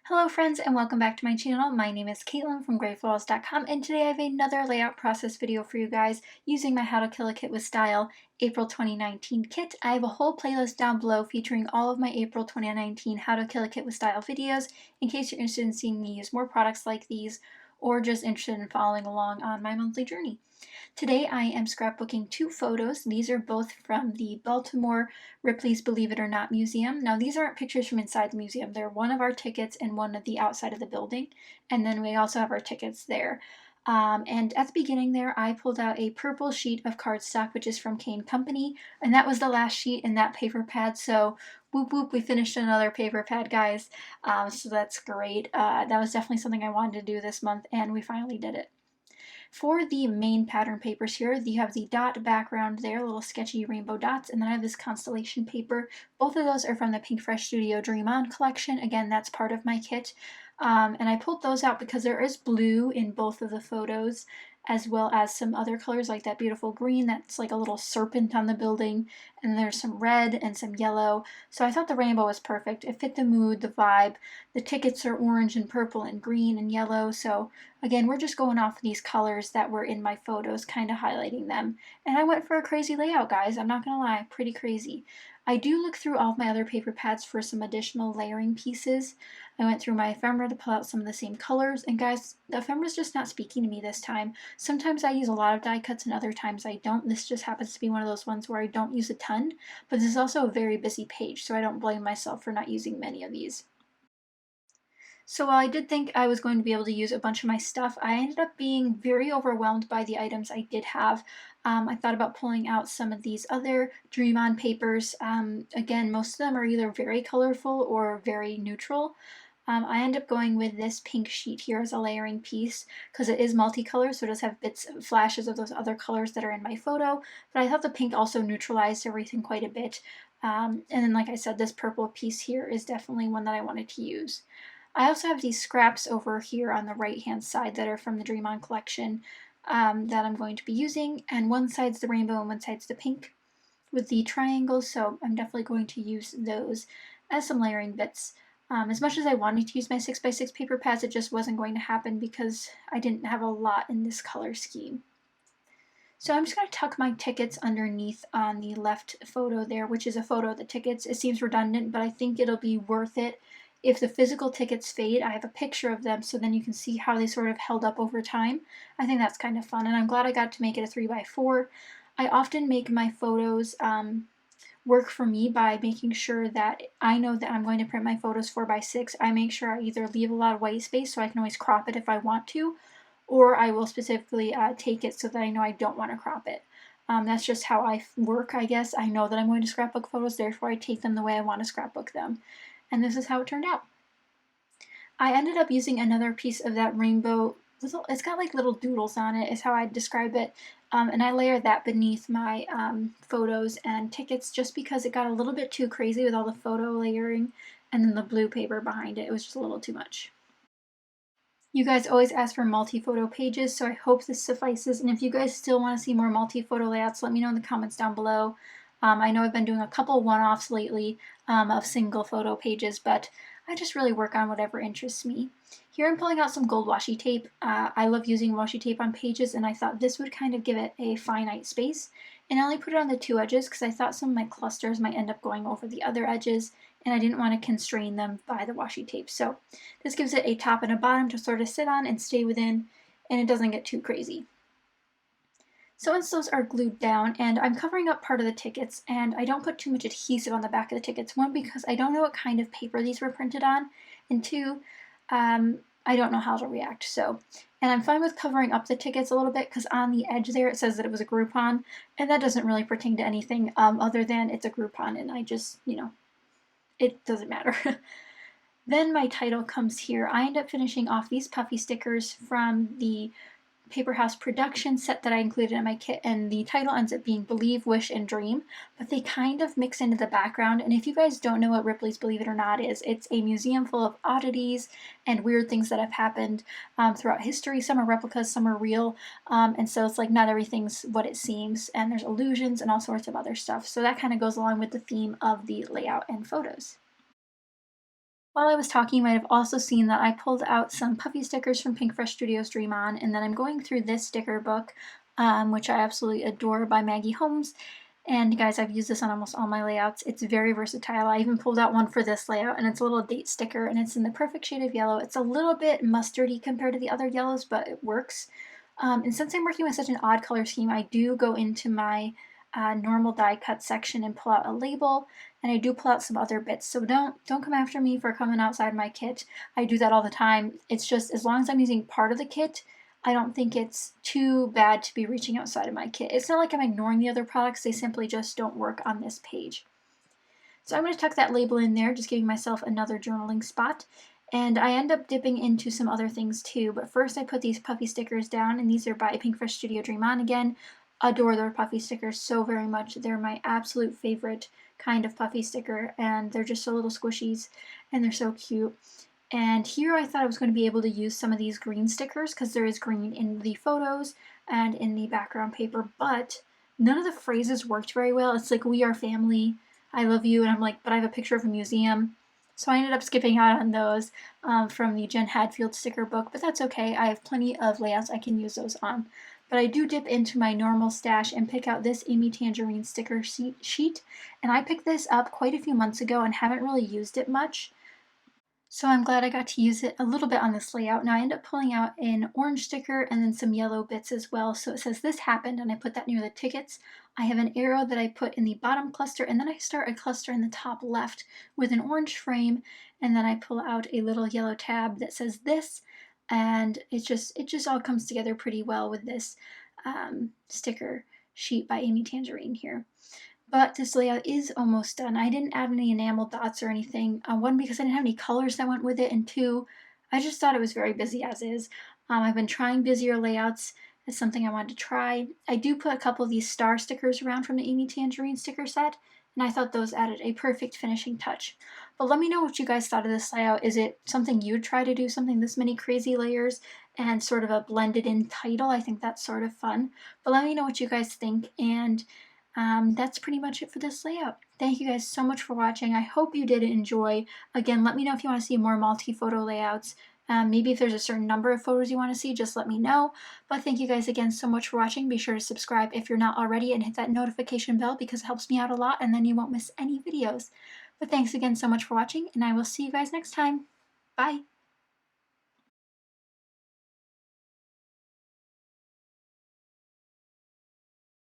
Hello friends and welcome back to my channel. My name is Caitlin from Florals.com and today I have another layout process video for you guys using my How to Kill a Kit with Style April 2019 kit. I have a whole playlist down below featuring all of my April 2019 How to Kill a Kit with Style videos in case you're interested in seeing me use more products like these or just interested in following along on my monthly journey. Today I am scrapbooking two photos. These are both from the Baltimore Ripley's Believe It or Not Museum. Now these aren't pictures from inside the museum. They're one of our tickets and one of the outside of the building. And then we also have our tickets there. And at the beginning there, I pulled out a purple sheet of cardstock, which is from Kane Company. And that was the last sheet in that paper pad. So whoop whoop, we finished another paper pad, guys. So that's great. That was definitely something I wanted to do this month and we finally did it. For the main pattern papers here, you have the dot background there, little sketchy rainbow dots, and then I have this constellation paper. Both of those are from the Pink Fresh Studio Dream On collection. Again, that's part of my kit. And I pulled those out because there is blue in both of the photos, as well as some other colors like that beautiful green that's like a little serpent on the building, and there's some red and some yellow. So I thought the rainbow was perfect. It fit the mood, the vibe. The tickets are orange and purple and green and yellow, so again, we're just going off these colors that were in my photos, kind of highlighting them. And I went for a crazy layout, guys. I'm not gonna lie, pretty crazy. I do look through all of my other paper pads for some additional layering pieces. I went through my ephemera to pull out some of the same colors, and guys, the ephemera's just not speaking to me this time. Sometimes I use a lot of die cuts and other times I don't. This just happens to be one of those ones where I don't use a ton, but this is also a very busy page, so I don't blame myself for not using many of these. So while I did think I was going to be able to use a bunch of my stuff, I ended up being very overwhelmed by the items I did have. I thought about pulling out some of these other Dream On papers. Again, most of them are either very colorful or very neutral. I end up going with this pink sheet here as a layering piece because it is multicolored, so it does have bits, flashes of those other colors that are in my photo, but I thought the pink also neutralized everything quite a bit. And then, like I said, this purple piece here is definitely one that I wanted to use. I also have these scraps over here on the right hand side that are from the Dream On collection that I'm going to be using, and one side's the rainbow and one side's the pink with the triangles, so I'm definitely going to use those as some layering bits. As much as I wanted to use my 6x6 paper pads, it just wasn't going to happen because I didn't have a lot in this color scheme. So I'm just going to tuck my tickets underneath on the left photo there, which is a photo of the tickets. It seems redundant, but I think it'll be worth it. If the physical tickets fade, I have a picture of them so then you can see how they sort of held up over time. I think that's kind of fun, and I'm glad I got to make it a 3x4. I often make my photos work for me by making sure that I know that I'm going to print my photos 4x6. I make sure I either leave a lot of white space so I can always crop it if I want to, or I will specifically take it so that I know I don't want to crop it. That's just how I work, I guess. I know that I'm going to scrapbook photos, therefore I take them the way I want to scrapbook them. And this is how it turned out. I ended up using another piece of that rainbow. It's got like little doodles on it, is how I describe it. And I layered that beneath my photos and tickets just because it got a little bit too crazy with all the photo layering and then the blue paper behind it. It was just a little too much. You guys always ask for multi-photo pages, so I hope this suffices. And if you guys still want to see more multi-photo layouts, let me know in the comments down below. I know I've been doing a couple one-offs lately of single photo pages, but I just really work on whatever interests me. Here I'm pulling out some gold washi tape. I love using washi tape on pages, and I thought this would kind of give it a finite space. And I only put it on the two edges because I thought some of my clusters might end up going over the other edges, and I didn't want to constrain them by the washi tape. So this gives it a top and a bottom to sort of sit on and stay within, and it doesn't get too crazy. So once those are glued down, and I'm covering up part of the tickets, and I don't put too much adhesive on the back of the tickets. One, because I don't know what kind of paper these were printed on, and two, I don't know how to react. So, and I'm fine with covering up the tickets a little bit because on the edge there it says that it was a Groupon, and that doesn't really pertain to anything other than it's a Groupon, and I just, it doesn't matter. Then my title comes here. I end up finishing off these puffy stickers from the Paper House production set that I included in my kit, and the title ends up being Believe, Wish, and Dream, but they kind of mix into the background. And if you guys don't know what Ripley's Believe It or Not is, it's a museum full of oddities and weird things that have happened throughout history. Some are replicas, some are real, and so it's like not everything's what it seems, and there's illusions and all sorts of other stuff. So that kind of goes along with the theme of the layout and photos. While I was talking, you might have also seen that I pulled out some puffy stickers from Pink Fresh Studios Dream On, and then I'm going through this sticker book, which I absolutely adore, by Maggie Holmes. And guys, I've used this on almost all my layouts. It's very versatile. I even pulled out one for this layout, and it's a little date sticker, and it's in the perfect shade of yellow. It's a little bit mustardy compared to the other yellows, but it works. And since I'm working with such an odd color scheme, I do go into my normal die cut section and pull out a label, and I do pull out some other bits. So don't come after me for coming outside my kit. I do that all the time. It's just as long as I'm using part of the kit, I don't think it's too bad to be reaching outside of my kit. It's not like I'm ignoring the other products, they simply just don't work on this page. So I'm going to tuck that label in there, just giving myself another journaling spot. And I end up dipping into some other things too, but first I put these puffy stickers down, and these are by Pink Fresh Studio Dream On again. Adore their puffy stickers so very much. They're my absolute favorite kind of puffy sticker, and they're just so little squishies, and they're so cute. And here I thought I was going to be able to use some of these green stickers because there is green in the photos and in the background paper, but none of the phrases worked very well. It's like, "We are family," "I love you," and I'm like, but I have a picture of a museum. So I ended up skipping out on those from the Jen Hadfield sticker book, but that's okay. I have plenty of layouts I can use those on. But I do dip into my normal stash and pick out this Amy Tangerine sticker sheet. And I picked this up quite a few months ago and haven't really used it much. So I'm glad I got to use it a little bit on this layout. Now I end up pulling out an orange sticker and then some yellow bits as well. So it says "This happened," and I put that near the tickets. I have an arrow that I put in the bottom cluster, and then I start a cluster in the top left with an orange frame, and then I pull out a little yellow tab that says "This," and it just all comes together pretty well with this sticker sheet by Amy Tangerine here. But this layout is almost done. I didn't add any enamel dots or anything. One, because I didn't have any colors that went with it, and two, I just thought it was very busy as is. I've been trying busier layouts. It's something I wanted to try. I do put a couple of these star stickers around from the Amy Tangerine sticker set, and I thought those added a perfect finishing touch. But let me know what you guys thought of this layout. Is it something you'd try to do, something this many crazy layers and sort of a blended in title? I think that's sort of fun. But let me know what you guys think, and that's pretty much it for this layout. Thank you guys so much for watching. I hope you did enjoy. Again, let me know if you want to see more multi-photo layouts. Maybe if there's a certain number of photos you want to see, just let me know. But thank you guys again so much for watching. Be sure to subscribe if you're not already and hit that notification bell because it helps me out a lot, and then you won't miss any videos. But thanks again so much for watching, and I will see you guys next time. Bye!